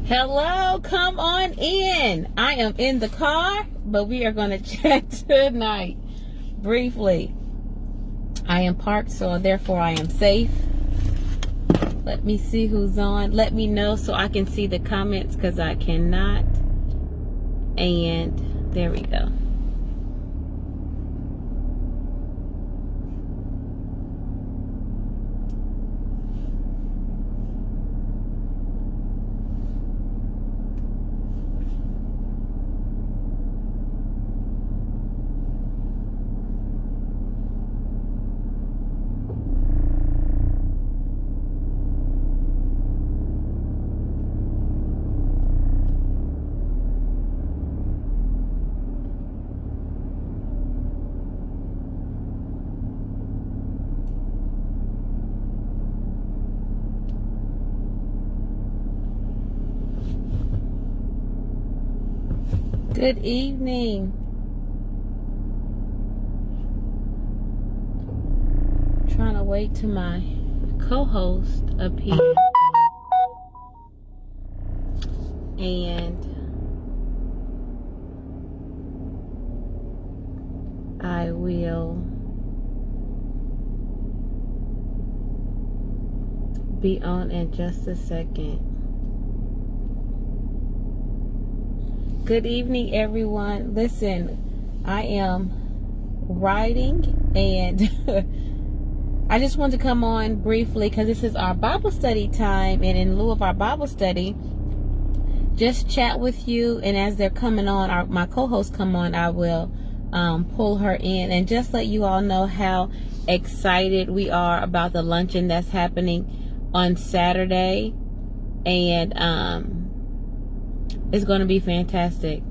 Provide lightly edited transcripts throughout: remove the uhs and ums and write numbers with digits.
Hello, come on in. I am in the car, but we are going to chat tonight briefly. I am parked, so therefore I am safe. Let me see who's on. Let me know so I can see the comments because I cannot. And there we go. Good evening. Trying to wait till my co-host appears. And I will be on in just a second. Good evening, everyone. Listen, I am riding and I just want to come on briefly because this is our Bible study time, and in lieu of our Bible study, just chat with you, and as they're coming on, my co-hosts come on, I will pull her in and just let you all know how excited we are about the luncheon that's happening on Saturday, and it's going to be fantastic.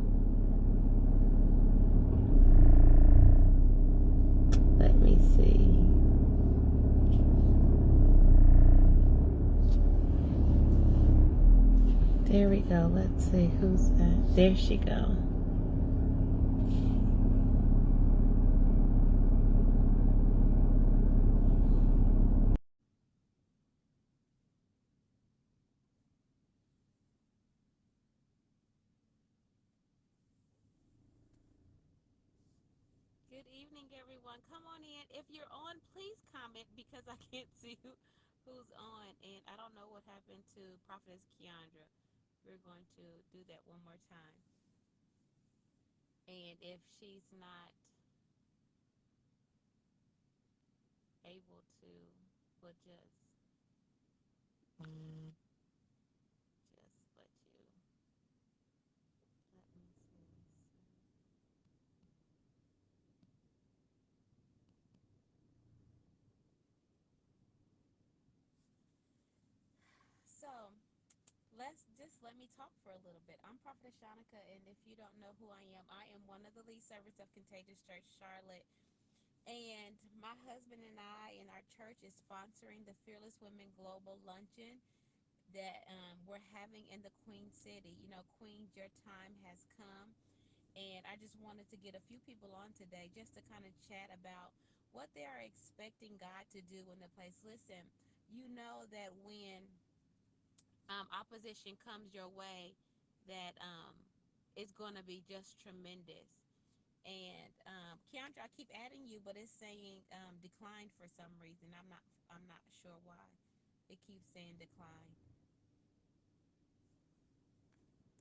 Let me see. There we go. Let's see who's that. There she go. Good evening, everyone. Come on in. If you're on, please comment because I can't see who's on. And I don't know what happened to Prophetess Kiandra. We're going to do that one more time. And if she's not able to, we'll just let you. Let me see. So let me talk for a little bit. I'm Prophetess Shanika, and if you don't know who I am one of the lead servants of Contagious Church Charlotte. And my husband and I and our church is sponsoring the Fearless Women Global Luncheon that we're having in the Queen City. You know, Queens, your time has come. And I just wanted to get a few people on today just to kind of chat about what they are expecting God to do in the place. Listen, you know that when opposition comes your way, that it's going to be just tremendous. And Kiandra, I keep adding you, but it's saying declined for some reason. I'm not sure why. It keeps saying decline.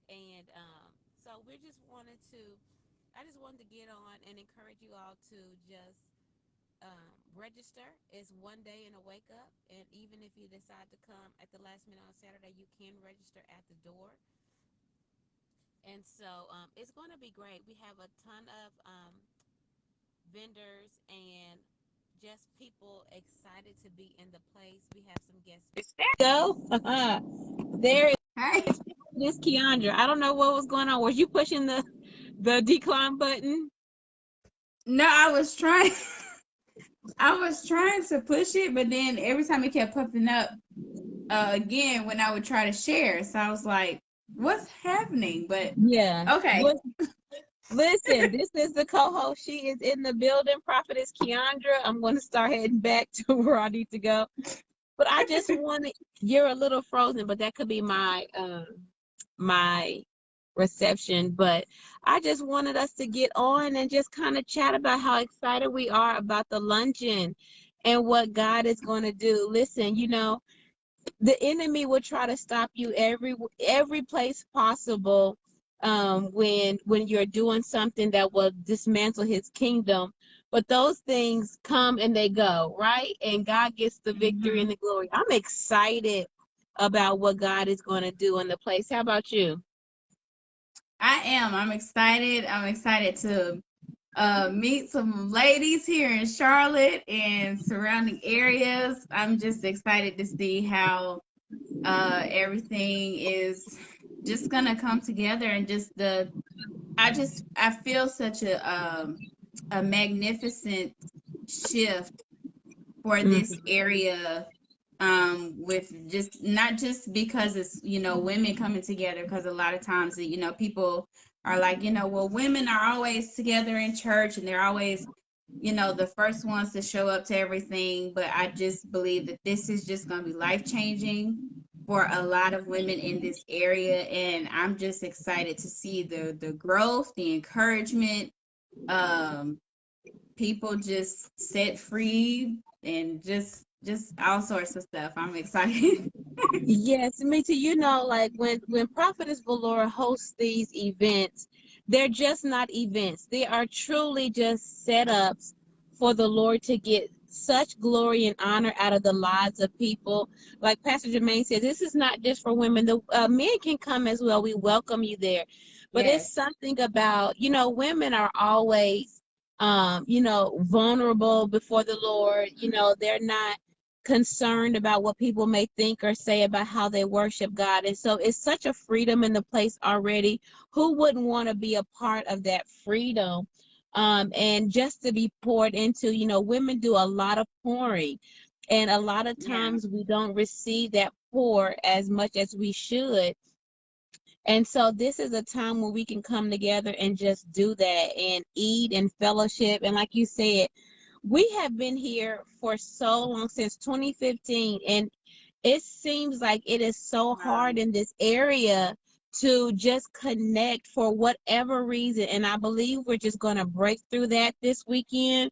And so I just wanted to get on and encourage you all to just register. It's one day and a wake up. And even if you decide to come at the last minute on Saturday, you can register at the door. And so it's going to be great. We have a ton of vendors and just people excited to be in the place. We have some guests. Go. There is. Hi. This Kiandra. I don't know what was going on. Was you pushing the decline button? No, I was trying. I was trying to push it, but then every time it kept popping up again when I would try to share. So I was like, "What's happening?" But Yeah. okay. Listen, this is the co-host. She is in the building. Prophetess Kiandra. I'm going to start heading back to where I need to go. But I just wanted. You're a little frozen, but that could be my my reception, but I just wanted us to get on and just kind of chat about how excited we are about the luncheon and what God is going to do. Listen, the enemy will try to stop you every place possible, when you're doing something that will dismantle his kingdom. But those things come and they go, right? And God gets the victory Hmm. and the glory. I'm excited about what God is going to do in the place. How about you? I am. I'm excited. I'm excited to meet some ladies here in Charlotte and surrounding areas. I'm just excited to see how everything is just gonna come together, and I feel such a magnificent shift for this Mhm. area, with just not just because it's women coming together, because a lot of times people are like, well, women are always together in church and they're always the first ones to show up to everything. But I just believe that this is just going to be life changing for a lot of women in this area, and I'm just excited to see the growth, the encouragement, um people just set free, and just all sorts of stuff. I'm excited. Yes, me too. Like when Prophetess Valora hosts these events, they're just not events. They are truly just setups for the Lord to get such glory and honor out of the lives of people. Like Pastor Jermaine said, this is not just for women. The men can come as well. We welcome you there. But it's Yes. something about, women are always, vulnerable before the Lord. They're not concerned about what people may think or say about how they worship God. And so it's such a freedom in the place already. Who wouldn't want to be a part of that freedom? And just to be poured into, women do a lot of pouring. And a lot of Yeah. times we don't receive that pour as much as we should. And so this is a time where we can come together and just do that and eat and fellowship. And like you said, we have been here for so long, since 2015, and it seems like it is so Wow. hard in this area to just connect for whatever reason. And I believe we're just going to break through that this weekend.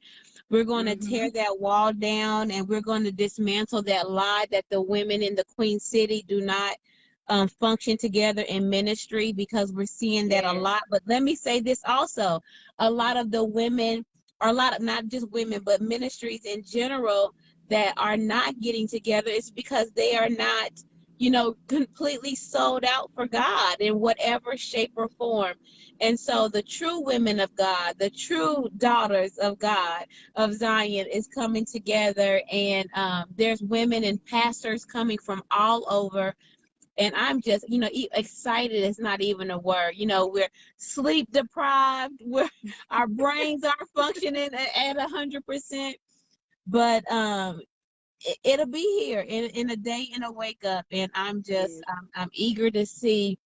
We're going to Mm-hmm. tear that wall down, and we're going to dismantle that lie that the women in the Queen City do not function together in ministry, because we're seeing that a Yes. lot. But let me say this also, a lot of the women, or a lot of, not just women, but ministries in general, that are not getting together, is because they are not, completely sold out for God in whatever shape or form. And so the true women of God, the true daughters of God, of Zion, is coming together. And there's women and pastors coming from all over. And I'm just, excited is not even a word. We're sleep deprived. Our brains aren't functioning at 100%. But it'll be here in a day, in a wake up. And Yes. I'm eager to see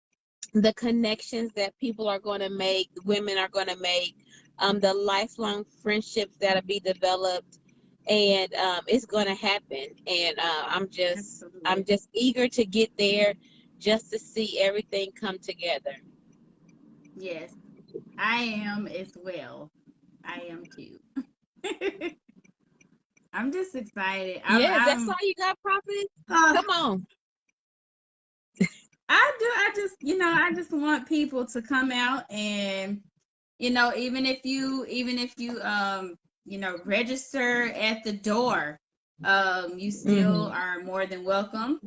the connections that people are going to make, women are going to make, the lifelong friendships that'll be developed. And it's going to happen. And I'm Absolutely. just eager to get there, just to see everything come together. Yes. I am as well. I am too. I'm just excited. Yeah, that's all I'm you got, Prophet. uh, Come on. I do. I just want people to come out, and even if you register at the door, you still Hmm. are more than welcome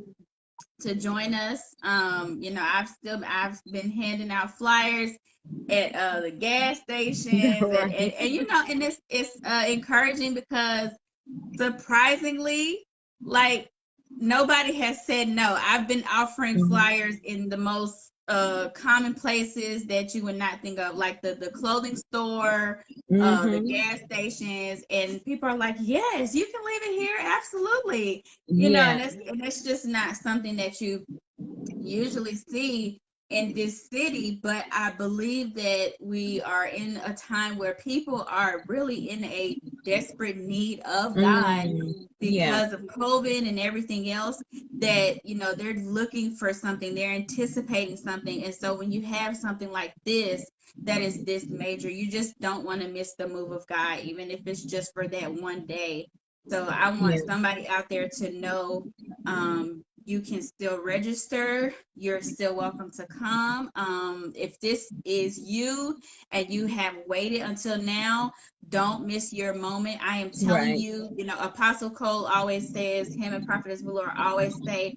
to join us. I've been handing out flyers at the gas stations, and Right. and it's encouraging, because surprisingly, like, nobody has said no. I've been offering Hmm. flyers in the most common places that you would not think of, like the clothing store, the Hmm. gas stations, and people are like, yes, you can leave it here, absolutely. And Yeah. that's just not something that you usually see. in this city, but I believe that we are in a time where people are really in a desperate need of God Yeah. because of COVID and everything else, that they're looking for something, they're anticipating something. And so when you have something like this that is this major, you just don't want to miss the move of God, even if it's just for that one day. So I want Yeah. somebody out there to know, you can still register. You're still welcome to come. If this is you and you have waited until now, don't miss your moment. I am telling Right. you, Apostle Cole always says, him and Prophetess Valor always say,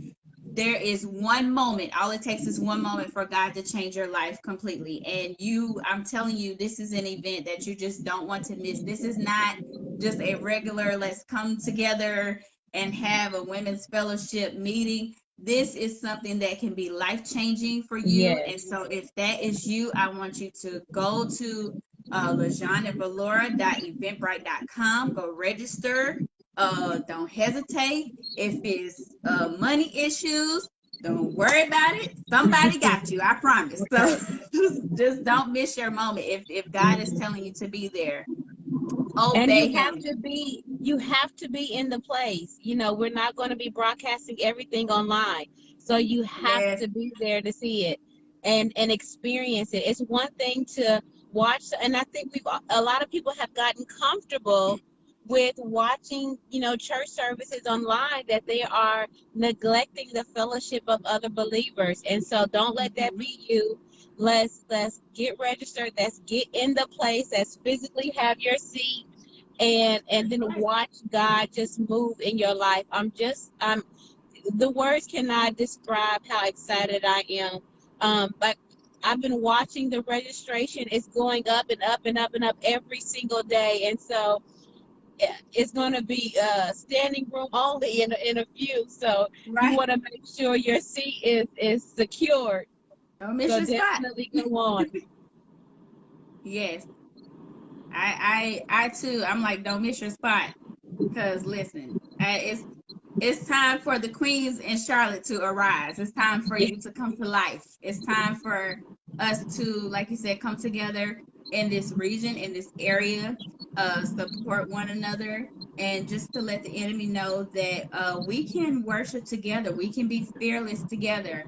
there is one moment. All it takes is one moment for God to change your life completely. And I'm telling you, this is an event that you just don't want to miss. This is not just a regular, let's come together and have a women's fellowship meeting. This is something that can be life changing for you. And Yes. so if that is you, I want you to go to LaJohn@Valora.eventbrite.com, go register. Don't hesitate. If it's money issues, don't worry about it. Somebody got you, I promise. So just don't miss your moment. If God is telling you to be there, And obey him. you have to be in the place. We're not going to be broadcasting everything online. So you have Yes. to be there to see it and experience it. It's one thing to watch, and I think a lot of people have gotten comfortable with watching, church services online, that they are neglecting the fellowship of other believers. And so don't let that Mhm. be you. Let's get registered. Let's get in the place. Let's physically have your seat, and That's then right. watch God just move in your life. I'm the words cannot describe how excited I am. But I've been watching the registration. It's going up and up and up and up every single day, and so it's going to be standing room only in a few. So you Right. want to make sure your seat is secured. Don't miss So your spot. definitely go on. Yes. I too, I'm like, don't miss your spot. Because listen, it's time for the queens in Charlotte to arise. It's time for Yeah. you to come to life. It's time for us to, like you said, come together in this region, in this area, support one another, and just to let the enemy know that we can worship together. We can be fearless together.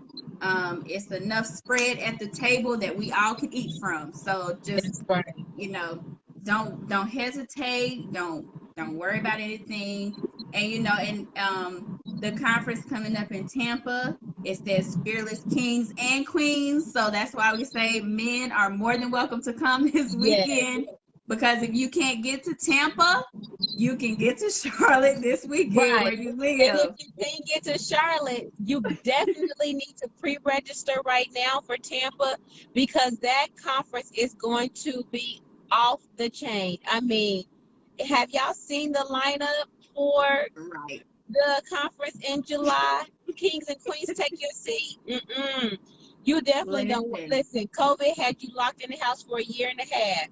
It's enough spread at the table that we all can eat from. So just, That's right. you know, don't hesitate. Don't worry about anything. And the conference coming up in Tampa, it says fearless kings and queens. So that's why we say men are more than welcome to come this Yes. weekend, because if you can't get to Tampa, you can get to Charlotte this weekend where Right. you And if live. you can't get to Charlotte, you definitely need to pre-register right now for Tampa, because that conference is going to be off the chain. I mean, have y'all seen the lineup for Right. the conference in July? Kings and Queens, take your seat. Mm-mm. You definitely don't Listen. listen. COVID had you locked in the house for a year and a half.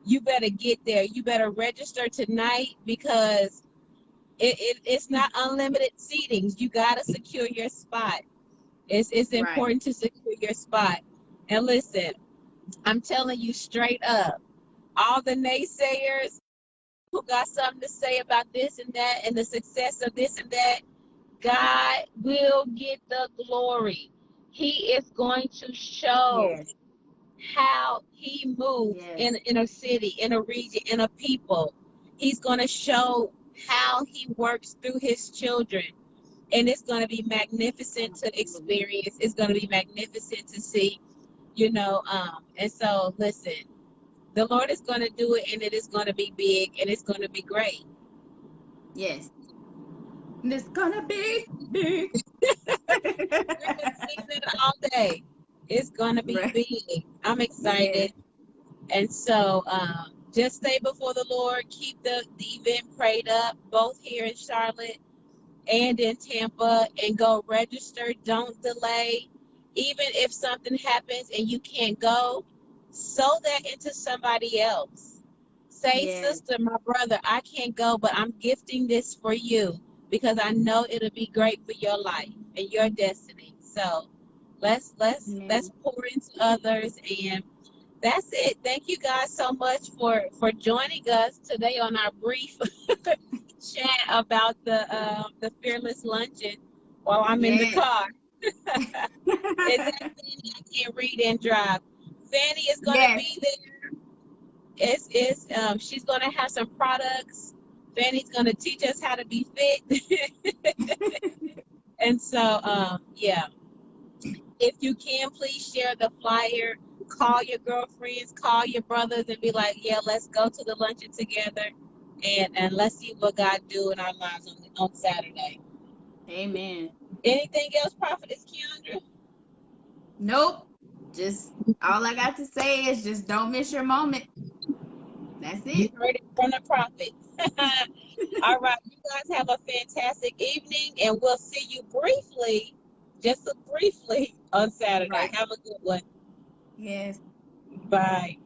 You better get there. You better register tonight, because it's not unlimited seatings. You got to secure your spot. It's Right. important to secure your spot. And listen, I'm telling you straight up, all the naysayers who got something to say about this and that and the success of this and that, God will get the glory. He is going to show Yes. how he moves Yes. in a city, in a region, in a people. He's going to show how he works through his children. And it's going to be magnificent to Absolutely. experience. It's going to be magnificent to see, and so listen, the Lord is going to do it, and it is going to be big, and it's going to be great. Yes. And it's gonna be big. We've been singing it all day. It's going to be Right. big. I'm Yes. excited. And so just stay before the Lord. Keep the event prayed up, both here in Charlotte and in Tampa, and go register. Don't delay. Even if something happens and you can't go, sow that into somebody else. Say, Yes. sister, my brother, I can't go, but I'm gifting this for you, because I know it'll be great for your life and your destiny. So Let's Amen. pour into others, and that's it. Thank you guys so much for joining us today on our brief chat about the fearless luncheon while I'm in the Yes. car. Is that Fanny? I can't read and drive. Fanny is gonna Yes. be there. She's gonna have some products. Fanny's gonna teach us how to be fit. And so yeah, if you can, please share the flyer. Call your girlfriends, call your brothers, and be like, "Yeah, let's go to the luncheon together, and let's see what God do in our lives on Saturday." Amen. Anything else, Prophetess Kiandra? Nope. Just all I got to say is just don't miss your moment. That's You it. heard it from the prophet. All right, you guys have a fantastic evening, and we'll see you briefly, just briefly, on Saturday. Right. Have a good one. Yes. Bye.